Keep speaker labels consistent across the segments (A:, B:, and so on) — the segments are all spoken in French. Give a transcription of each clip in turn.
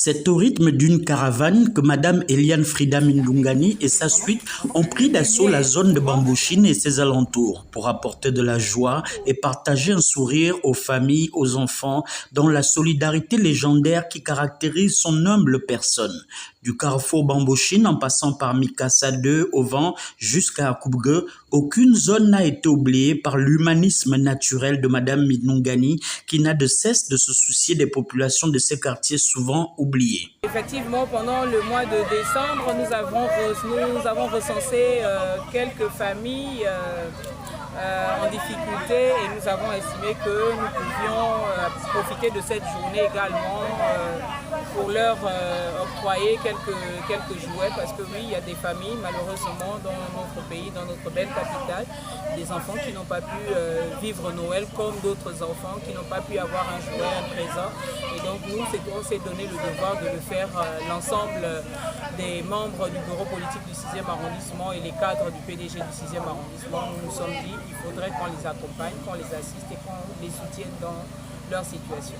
A: C'est au rythme d'une caravane que Madame Eliane Frida Mindungani et sa suite ont pris d'assaut la zone de Bambouchine et ses alentours pour apporter de la joie et partager un sourire aux familles, aux enfants, dans la solidarité légendaire qui caractérise son humble personne. Du carrefour Bambouchine en passant par Mikasa 2 au vent jusqu'à Akubge, aucune zone n'a été oubliée par l'humanisme naturel de Madame Mindungani qui n'a de cesse de se soucier des populations de ces quartiers souvent oubliés.
B: Effectivement, pendant le mois de décembre, nous avons recensé quelques familles en difficulté et nous avons estimé que nous pouvions profiter de cette journée également pour leur octroyer quelques jouets parce que oui, il y a des familles malheureusement dans notre pays, dans notre belle capitale, des enfants qui n'ont pas pu vivre Noël comme d'autres enfants qui n'ont pas pu avoir un jouet, un présent. Et donc nous, on s'est donné le devoir de le faire l'ensemble des membres du bureau politique du 6e arrondissement et les cadres du PDG du 6e arrondissement. Nous nous sommes dit qu'il faudrait qu'on les accompagne, qu'on les assiste et qu'on les soutienne dans leur situation.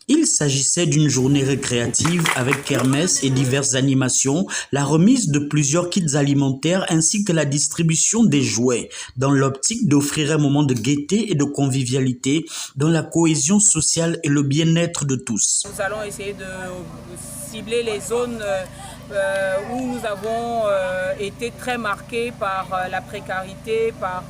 A: Il s'agissait d'une journée récréative avec kermesse et diverses animations, la remise de plusieurs kits alimentaires ainsi que la distribution des jouets, dans l'optique d'offrir un moment de gaieté et de convivialité dans la cohésion sociale et le bien-être de tous.
B: Nous allons essayer de cibler les zones où nous avons été très marqués par la précarité, par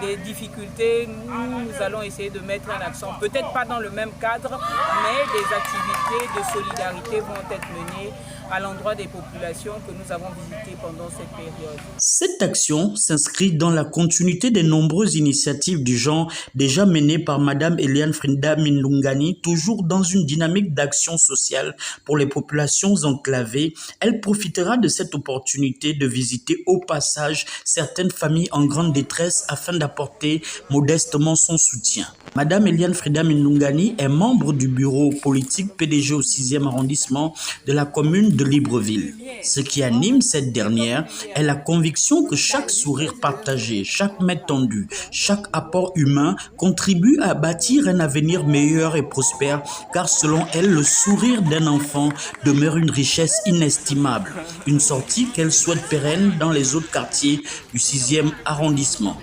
B: des difficultés. Nous allons essayer de mettre un accent, peut-être pas dans le même cadre, mais des activités de solidarité vont être menées à l'endroit des populations que nous avons visitées pendant cette période.
A: Cette action s'inscrit dans la continuité des nombreuses initiatives du genre déjà menées par Madame Eliane Frida Mindungani, toujours dans une dynamique d'action sociale pour les populations enclavées. Elle profitera de cette opportunité de visiter au passage certaines familles en grande détresse afin d'apporter modestement son soutien. Madame Eliane Frida Mindungani est membre du bureau politique PDG au 6e arrondissement de la commune de Libreville. Ce qui anime cette dernière est la conviction que chaque sourire partagé, chaque main tendue, chaque apport humain contribue à bâtir un avenir meilleur et prospère, car selon elle, le sourire d'un enfant demeure une richesse inestimable. Une sortie qu'elle souhaite pérenne dans les autres quartiers du 6e arrondissement.